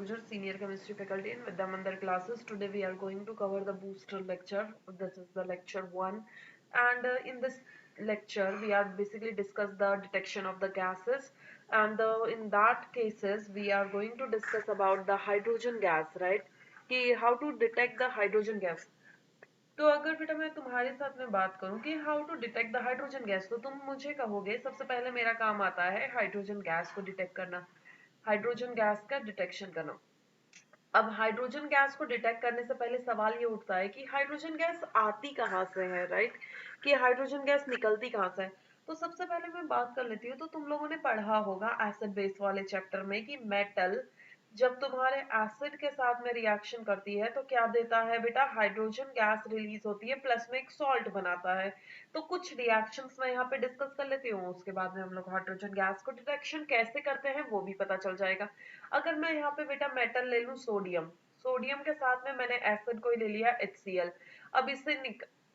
Gujjar, senior chemistry faculty in Vidya Mandir classes. Today we are going to cover the booster lecture. This is the lecture 1, and in this lecture we are basically discuss the detection of the gases, and in that cases we are going to discuss about the hydrogen gas, right? कि how to detect the hydrogen gas. तो अगर बेटा मैं तुम्हारे साथ में बात करूं कि how to detect the hydrogen gas, तो तुम मुझे कहोगे सबसे पहले मेरा काम आता है हाइड्रोजन गैस को डिटेक्ट करना, हाइड्रोजन गैस का डिटेक्शन करना। अब हाइड्रोजन गैस को डिटेक्ट करने से पहले सवाल ये उठता है कि हाइड्रोजन गैस आती कहाँ से है, राइट? कि हाइड्रोजन गैस निकलती कहाँ से है। तो सबसे पहले मैं बात कर लेती हूँ, तो तुम लोगों ने पढ़ा होगा एसिड बेस वाले चैप्टर में कि मेटल जब तुम्हारे एसिड के साथ में रिएक्शन करती है तो क्या देता है बेटा, हाइड्रोजन गैस रिलीज होती है, प्लस में एक सॉल्ट बनाता है। तो कुछ रिएक्शंस मैं यहाँ पे डिस्कस कर लेती हूँ, उसके बाद में हम लोग हाइड्रोजन गैस को डिटेक्शन कैसे करते हैं वो भी पता चल जाएगा। अगर मैं यहाँ पे बेटा मेटल ले लूं सोडियम, सोडियम के साथ में मैंने एसिड को ही ले लिया HCl। अब इससे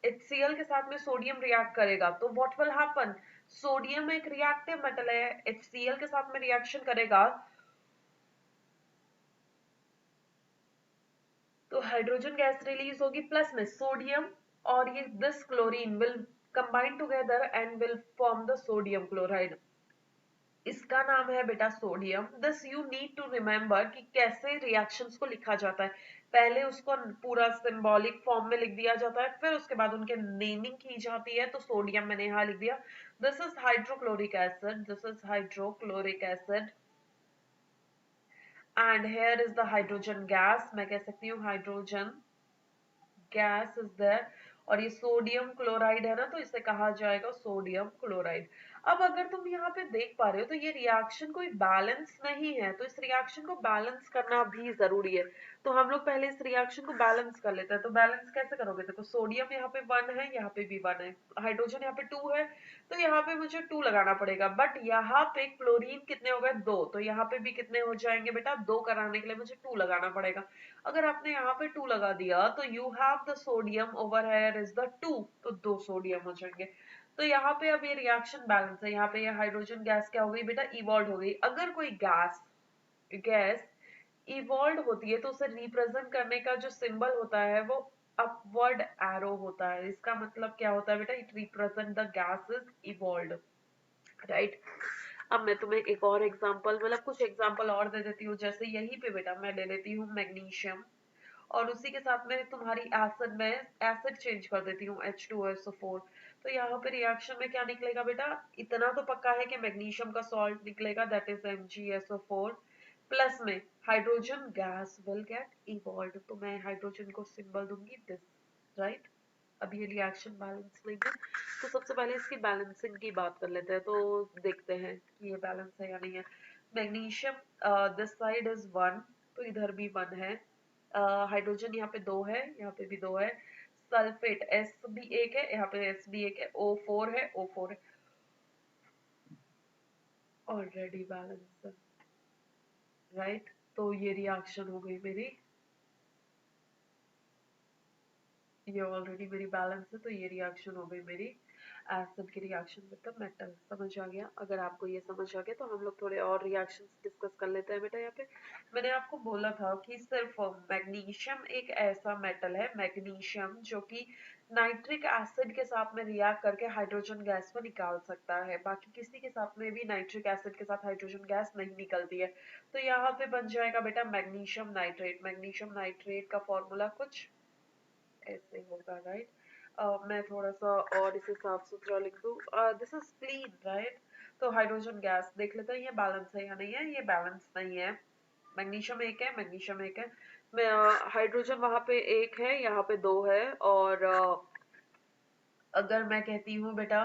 HCl के साथ में सोडियम रिएक्ट करेगा तो व्हाट विल हैपन, सोडियम एक रिएक्टिव मेटल है, HCl के साथ में रिएक्शन करेगा तो हाइड्रोजन गैस रिलीज होगी, प्लस में सोडियम और ये this chlorine will combine together and will form the sodium chloride. इसका नाम है बेटा sodium. This you need to remember कि कैसे रिएक्शंस को लिखा जाता है। पहले उसको पूरा सिंबॉलिक फॉर्म में लिख दिया जाता है, फिर उसके बाद उनके नेमिंग की जाती है। तो सोडियम मैंने यहाँ लिख दिया, this is hydrochloric acid, this is hydrochloric acid and here is the hydrogen gas, मैं कह सकती हूँ हाइड्रोजन गैस इज देयर। और ये सोडियम क्लोराइड है ना, तो इसे कहा जाएगा सोडियम क्लोराइड। अब अगर तुम यहाँ पे देख पा रहे हो तो ये रिएक्शन कोई बैलेंस नहीं है, तो इस रिएक्शन को बैलेंस करना भी जरूरी है। तो हम लोग पहले इस रिएक्शन को बैलेंस कर लेते हैं। तो बैलेंस कैसे करोगे, देखो सोडियम यहाँ पे 1 है, यहाँ पे भी 1 है, हाइड्रोजन यहाँ पे 2 है, तो यहाँ पे मुझे 2 लगाना पड़ेगा। बट यहाँ पे क्लोरीन कितने हो गए, 2, तो यहाँ पे भी कितने हो जाएंगे बेटा, 2 कराने के लिए मुझे 2 लगाना पड़ेगा। अगर आपने यहाँ पे 2 लगा दिया तो you have the sodium over here is the 2, तो 2 सोडियम हो जाएंगे। तो यहाँ पे अब ये रिएक्शन बैलेंस है, यहाँ पे ये हाइड्रोजन गैस क्या हो गई बेटा, इवॉल्व हो गई। अगर कोई गैस गैस इवॉल्व होती है तो उसे रिप्रेजेंट करने का जो सिंबल होता है वो अपवर्ड एरो होता है। इसका मतलब क्या होता है बेटा, it represent the gas is evolve, right? अब मैं तुम्हें एक और एग्जांपल, मतलब कुछ एग्जांपल और दे देती हूँ। जैसे यहीं पे बेटा मैं ले लेती हूँ मैग्नीशियम, और उसी के साथ में तुम्हारी एसिड में एसिड चेंज कर देती हूँ H2SO4। तो यहाँ पे रिएक्शन में क्या निकलेगा बेटा, इतना तो पक्का है कि मैग्नीशियम का सॉल्ट निकलेगा, दैट इज MgSO4, प्लस में hydrogen gas will get evolve. तो मैं हाइड्रोजन को सिंबल दूंगी दिस, राइट? अब ये रिएक्शन बैलेंस नहीं है, तो सबसे पहले इसकी बैलेंसिंग की बात कर लेते हैं। तो देखते हैं कि ये बैलेंस है या नहीं है। मैग्नीशियम दिस साइड इज 1, तो इधर भी 1 है। हाइड्रोजन यहाँ पे 2 है, यहाँ पे भी 2 है। सल्फेट S भी 1 है, यहाँ पे S भी 1 है, O4 है, O4 है, ऑलरेडी बैलेंस है, राइट? तो ये रिएक्शन हो गई मेरी, ये ऑलरेडी मेरी बैलेंस है, तो ये रिएक्शन हो गई मेरी एसिड की रिएक्शन विद द मेटल। समझ आ गया? अगर आपको ये समझ आ गया तो हम लोग थोड़े और रिएक्शंस डिस्कस कर लेते हैं बेटा। यहाँ पे मैंने आपको बोला था कि सिर्फ मैग्नीशियम एक ऐसा मेटल है, मैग्नीशियम, जो कि नाइट्रिक एसिड के साथ में रिएक्ट करके हाइड्रोजन गैस को निकाल सकता है। बाकी किसी के साथ में भी नाइट्रिक एसिड के साथ हाइड्रोजन गैस नहीं निकलती है। तो यहाँ पे बन जाएगा बेटा मैग्नीशियम नाइट्रेट। मैग्नीशियम नाइट्रेट का फॉर्मूला कुछ ऐसे होगा, राइट? मैं थोड़ा सा और इसे साफ सुथरा लिख दूं, दिस इज क्लीन, राइट? तो हाइड्रोजन गैस देख लेते हैं ये बैलेंस है या नहीं है। ये बैलेंस नहीं है, मैग्नीशियम एक है, मैग्नीशियम एक है, मैं हाइड्रोजन वहां पे एक है, यहाँ पे 2 है। और अगर मैं कहती हूँ बेटा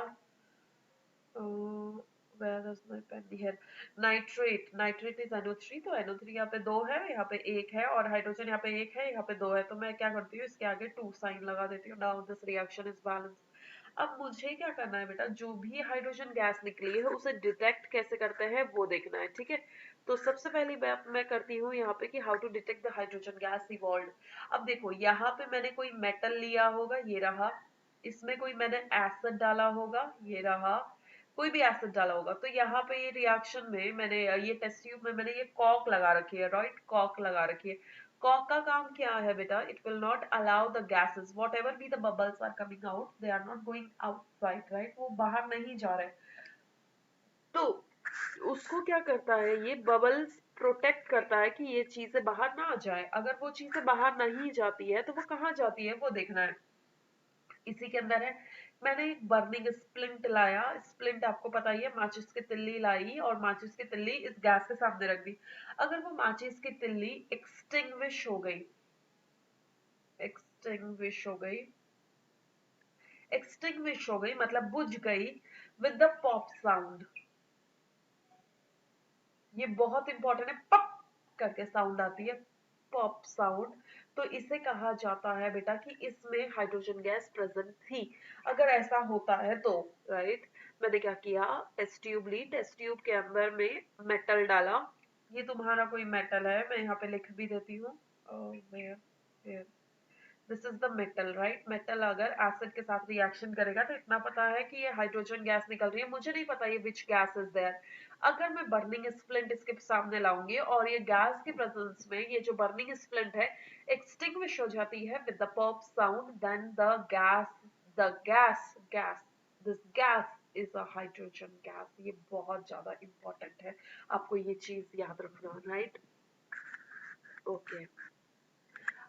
where is my pen here, nitrate, nitrate is NO3, तो NO3 यहाँ पे 2 है, यहाँ पे 1 है, और हाइड्रोजन यहाँ पे 1 है, यहाँ पे 2 है। तो मैं क्या करती हूँ, इसके आगे 2 साइन लगा देती हूँ। Now this reaction is balance. अब मुझे क्या करना है बेटा, जो भी हाइड्रोजन गैस निकली है उसे डिटेक्ट कैसे करते हैं वो देखना है, ठीक है? तो सबसे पहली बात मैं करती हूँ यहाँ पे कि how to detect the hydrogen gas evolve. अब देखो यहाँ पे मैंने कोई मेटल लिया होगा, ये रहा, इसमें कोई मैंने एसिड डाला होगा, ये रहा, कोई भी एसिड डाला होगा। तो यहाँ पे ये रिएक्शन में मैंने ये टेस्ट ट्यूब में मैंने ये कॉक लगा रखी है, राइट, कॉक लगा रखी है। कॉक का काम क्या है बेटा, it will not allow the gases whatever be the bubbles are coming out, they are not going outside, right, वो बाहर नहीं जा रहे। तो उसको क्या करता है, ये बबल्स प्रोटेक्ट करता है कि ये चीजें बाहर ना आ जाए। अगर वो चीजें बाहर नहीं जाती है तो वो कहाँ जाती है वो देखना है। इसी के अंदर है, मैंने एक बर्निंग स्प्लिंट लाया, स्प्लिंट आपको पता ही है, माचिस की तिल्ली लाई और माचिस की तिल्ली इस गैस के सामने रख दी। अगर वो माचिस की तिल्ली एक्सटिंग्विश हो गई, एक्सटिंग्विश हो गई, एक्सटिंग्विश हो गई मतलब बुझ गई, विद द पॉप साउंड, ये बहुत इंपॉर्टेंट है, पप करके साउंड आती है, पॉप साउंड। तो इसे कहा जाता है बेटा कि इसमें हाइड्रोजन गैस प्रेजेंट थी। अगर ऐसा होता है तो, राइट, मैंने क्या किया, टेस्ट ट्यूब ली, टेस्ट ट्यूब के अंदर में मेटल डाला। ये तुम्हारा कोई मेटल है, मैं यहाँ पे लिख भी देती हूँ, this is the metal, right. Metal अगर एसिड के साथ रिएक्शन करेगा तो इतना पता है कि ये हाइड्रोजन गैस निकल रही है, मुझे नहीं पता ये विच गैस इज देयर। अगर मैं बर्निंग स्प्लिंट इसके सामने लाऊंगी और ये गैस की प्रेजेंस में ये जो बर्निंग स्प्लिंट है एक्सटिंग्विश हो जाती है with the pop sound, then the gas this gas is a hydrogen gas. ये बहुत ज्यादा इंपॉर्टेंट है, आपको ये चीज याद रखना, राइट। ओके,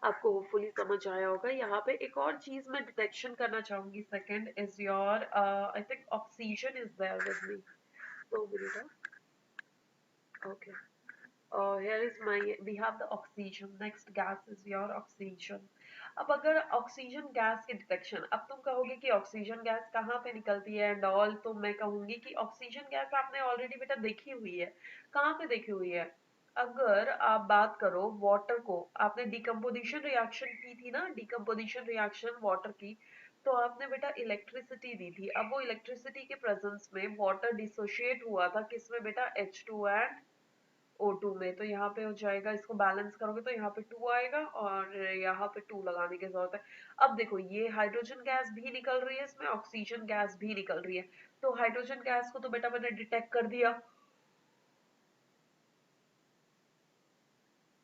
आपको होपफुली समझ आया होगा। यहाँ पे एक और चीज मैं डिटेक्शन करना चाहूंगी, second is your, I think oxygen is there with me, तो minute, okay, here is my, we have the oxygen, next gas is your oxygen। अब अगर ऑक्सीजन गैस की डिटेक्शन, अब तुम कहोगे कि ऑक्सीजन गैस कहाँ पे निकलती है एंड ऑल, तो मैं कहूंगी कि ऑक्सीजन गैस आपने ऑलरेडी बेटा देखी हुई है। कहाँ पे देखी हुई है, अगर आप बात करो वाटर को, आपने डिकम्पोजिशन रिएक्शन की थी ना, डिकम्पोजिशन रिएक्शन वाटर की, तो आपने बेटा इलेक्ट्रिसिटी दी थी। अब वो इलेक्ट्रिसिटी के प्रेजेंस में वाटर डिसोशिएट हुआ था किसमें बेटा, H2 एंड O2 में। तो यहाँ पे हो जाएगा, इसको बैलेंस करोगे तो यहाँ पे 2 आएगा और यहाँ पे 2 लगाने की जरूरत है। अब देखो ये हाइड्रोजन गैस भी निकल रही है, इसमें ऑक्सीजन गैस भी निकल रही है। तो हाइड्रोजन गैस को तो बेटा मैंने डिटेक्ट कर दिया,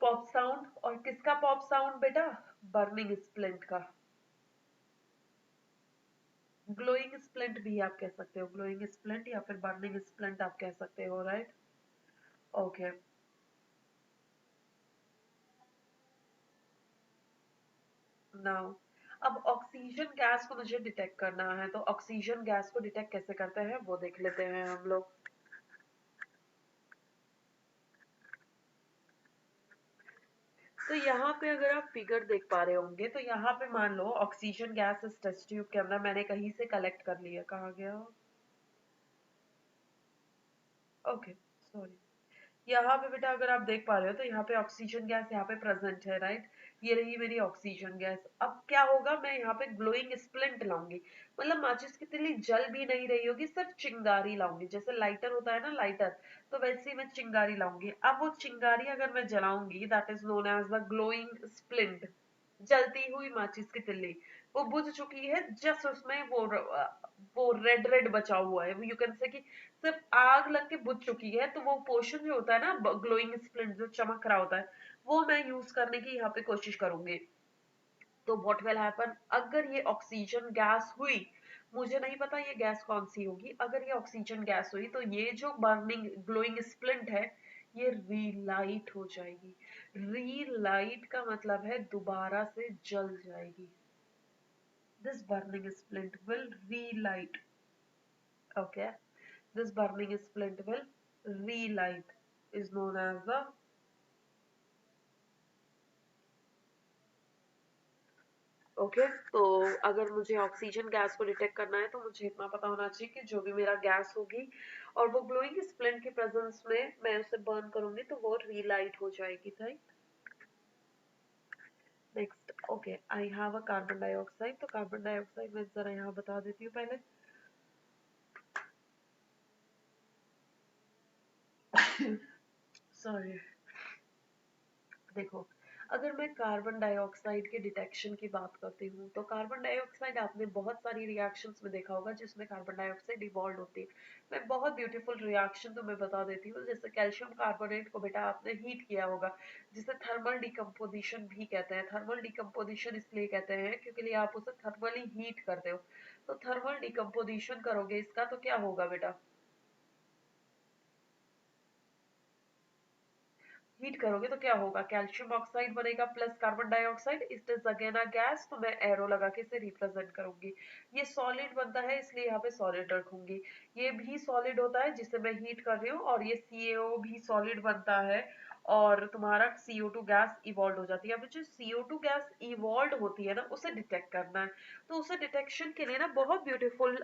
पॉप साउंड, और किसका पॉप साउंड बेटा, बर्निंग स्प्लिंट का। ग्लोइंग स्प्लिंट भी आप कह सकते हो, ग्लोइंग स्प्लिंट या फिर बर्निंग स्प्लिंट आप कह सकते हो, राइट। ओके, नाउ अब ऑक्सीजन गैस को मुझे डिटेक्ट करना है, तो ऑक्सीजन गैस को डिटेक्ट कैसे करते हैं वो देख लेते हैं हम लोग। तो यहाँ पे अगर आप फिगर देख पा रहे होंगे तो यहाँ पे मान लो ऑक्सीजन गैस इस टेस्ट ट्यूब के अंदर मैंने कहीं से कलेक्ट कर लिया, कहाँ गया, ओके, सॉरी। यहाँ पे बेटा अगर आप देख पा रहे हो तो यहाँ पे ऑक्सीजन गैस यहाँ पे प्रेजेंट है, राइट। ये रही मेरी ऑक्सीजन गैस। अब क्या होगा, मैं यहाँ पे ग्लोइंग स्प्लिंट लाऊंगी, मतलब माचिस की तिल्ली जल भी नहीं रही होगी, सिर्फ चिंगारी लाऊंगी, जैसे लाइटर होता है ना, लाइटर, तो वैसे ही मैं चिंगारी लाऊंगी। अब वो चिंगारी अगर मैं जलाऊंगी, that is known as the glowing splint, जलती हुई माचिस की तिल्ली, वो बुझ चुकी है, जस्ट उसमें वो रेड रेड बचा हुआ है, यू कैन से कि सिर्फ आग लग के बुझ चुकी है। तो वो पोर्शन जो होता है ना ग्लोइंग स्प्लिंट जो चमक रहा होता है, वो मैं यूज करने की यहाँ पे कोशिश करूंगी। तो व्हाट विल हैपन, अगर ये ऑक्सीजन गैस हुई, मुझे नहीं पता ये गैस कौन सी होगी, अगर ये ऑक्सीजन गैस हुई तो ये जो बर्निंग ग्लोइंग स्प्लिंट है ये रीलाइट हो जाएगी। रीलाइट का मतलब है दोबारा से जल जाएगी, this burning splint will relight, okay, this burning splint will relight is known as the, okay. तो अगर मुझे ऑक्सीजन गैस को डिटेक्ट करना है तो मुझे इतना पता होना चाहिए कि जो भी मेरा गैस होगी और वो ग्लोइंग स्प्लिंट के प्रेजेंस में मैं उसे बर्न करूंगी तो वो रीलाइट हो जाएगी, right. Next, okay, I have a carbon dioxide, तो कार्बन डाइऑक्साइड मैं जरा यहाँ बता देती हूँ पहले। सॉरी, देखो अगर मैं कार्बन डाइऑक्साइड के डिटेक्शन की बात करती हूँ तो कार्बन डाइऑक्साइड आपने बहुत सारी रिएक्शंस में देखा होगा जिसमें कार्बन डाइऑक्साइड इवॉल्व होती है। मैं बहुत ब्यूटीफुल रिएक्शन तुम्हें बता देती हूँ, जैसे कैल्शियम कार्बोनेट को बेटा आपने हीट किया होगा, जिसे थर्मल डिकम्पोजिशन भी कहते हैं। थर्मल डिकम्पोजिशन इसलिए कहते हैं क्योंकि आप उसे थर्मली हीट करते हो। तो थर्मल डिकम्पोजिशन करोगे इसका तो क्या होगा बेटा, हीट करोगे तो क्या होगा, कैल्शियम ऑक्साइड बनेगा plus carbon dioxide, it is again a gas, तो मैं एरो लगा के इसे रिप्रेजेंट करूंगी। ये सॉलिड बनता है इसलिए यहाँ पे सॉलिड रखूंगी। ये भी सॉलिड होता है जिसे मैं हीट कर रही हूँ, और ये CaO भी सॉलिड बनता है, और तुम्हारा CO2 गैस इवॉल्व हो जाती है। अब जो CO2 गैस इवॉल्व होती है ना उसे डिटेक्ट करना है। तो उसे डिटेक्शन के लिए ना बहुत ब्यूटीफुल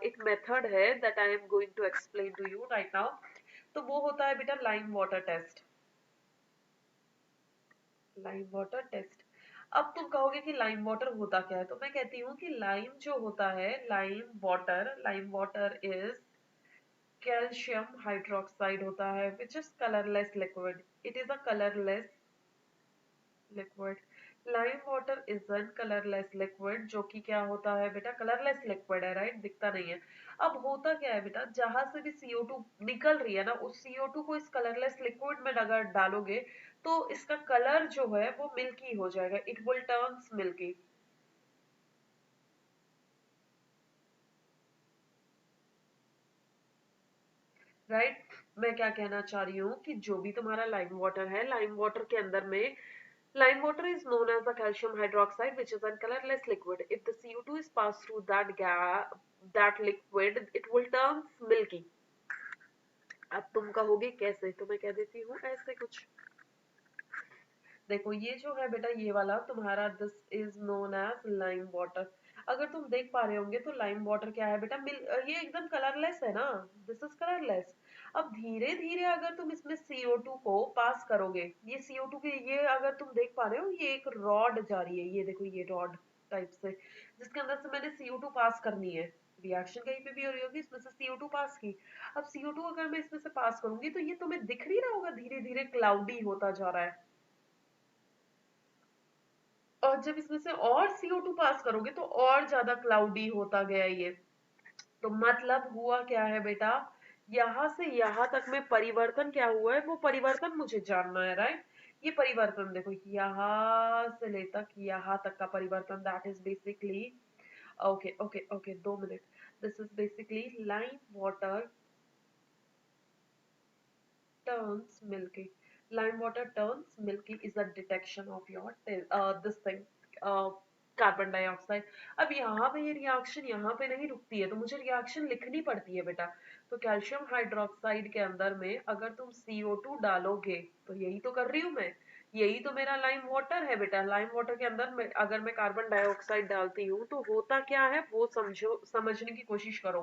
एक मेथड है that I am going to explain to you right now. तो वो होता है बेटा lime water test. Lime water test. अब तुम कहोगे कि लाइम वाटर होता क्या है, तो मैं कहती हूँ कि लाइम जो होता है, lime water is calcium hydroxide होता है which is colourless liquid. It is a colourless liquid. Lime water is an colourless liquid, जो कि क्या होता है बेटा, कलरलेस लिक्विड है, राइट, दिखता नहीं है। अब होता क्या है बेटा, जहां से भी CO2 निकल रही है ना, उस CO2 को इस कलरलेस लिक्विड में अगर डालोगे तो इसका कलर जो है वो मिल्की हो जाएगा, it will turns milky, right. मैं क्या कहना चाह रही हूँ कि जो भी तुम्हारा लाइम वाटर है, लाइम वाटर के अंदर में lime water is known as the calcium hydroxide, which is a colorless liquid. If the CO2 is passed through that liquid, it will turn milky. अब तुम कहोगे कैसे, तो मैं कह देती हूँ ऐसे कुछ। देखो ये जो है बेटा, ये वाला तुम्हारा this is known as lime water. अगर तुम देख पा रहे होंगे तो लाइम वाटर क्या है बेटा, ये एकदम कलरलेस है ना, दिस इज कलरलेस। अब धीरे धीरे अगर तुम इसमें CO2 को पास करोगे, ये CO2 के, ये अगर तुम देख पा रहे हो ये एक रॉड जा रही है, ये देखो ये रॉड टाइप से, जिसके अंदर से मैंने CO2 पास करनी है। रिएक्शन कहीं पे भी हो रही होगी, इसमें से CO2 पास की। अब CO2 अगर मैं इसमें से पास करूंगी तो ये तुम्हें दिख नहीं रहा होगा, धीरे धीरे क्लाउडी होता जा रहा है। और जब इसमें से और CO2 पास करोगे तो और ज्यादा क्लाउडी होता गया ये। तो मतलब हुआ क्या है बेटा, यहां से यहां तक में परिवर्तन क्या हुआ है वो परिवर्तन मुझे जानना है, राइट। ये परिवर्तन देखो, यहां से ले तक यहां तक का परिवर्तन, that is basically, okay okay okay 2 minute, this is basically lime water turns milky. Lime water turns milky is a detection of your this thing, uh, carbon dioxide. अब यहाँ पे ये रिएक्शन यहाँ पे नहीं रुकती है, तो मुझे रिएक्शन लिखनी पड़ती है बेटा। तो कैल्शियम हाइड्रोक्साइड के अंदर में अगर तुम CO2 डालोगे, तो यही तो कर रही हूँ मैं, यही तो मेरा लाइम वाटर है बेटा। लाइम वाटर के अंदर में अगर मैं कार्बन डाइऑक्साइड डालती हूँ तो होता क्या है वो समझो, समझने की कोशिश करो।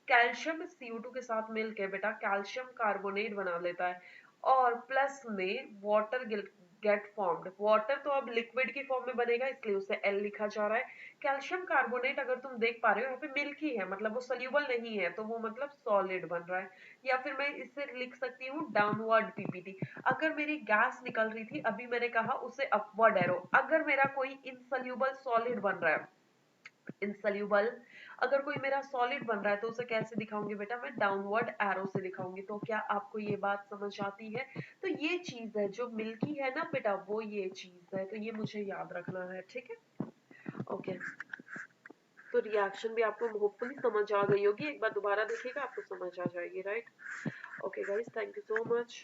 कैल्शियम CO2 के साथ मिलके बेटा कैल्शियम कार्बोनेट बना लेता है, और प्लस में वाटर गेट फॉर्म्ड। वाटर तो अब लिक्विड की फॉर्म में बनेगा इसलिए उसे L लिखा जा रहा है। कैल्शियम कार्बोनेट अगर तुम देख पा रहे हो यहाँ पे मिल्की है, मतलब वो सोल्यूबल नहीं है, तो वो मतलब सॉलिड बन रहा है। या फिर मैं इससे लिख सकती हूँ डाउनवर्ड PPT। अगर मेरी गैस निकल रही थी, अभी मैंने कहा उसे अपवर्ड एरो। अगर मेरा कोई इनसोल्यूबल सॉलिड बन रहा है, इनसोल्यूबल अगर कोई मेरा सॉलिड बन रहा है, तो उसे कैसे दिखाऊंगी बेटा, मैं डाउनवर्ड एरो से दिखाऊंगी। तो क्या आपको ये बात समझ आती है? तो ये चीज है जो मिल्की है ना बेटा, वो ये चीज है, तो ये मुझे याद रखना है, ठीक है। ओके, तो रिएक्शन भी आपको होपफुली समझ आ गई होगी, एक बार दोबारा देखिएगा आपको समझ आ जाएगी, right. Okay guys, thank you so much.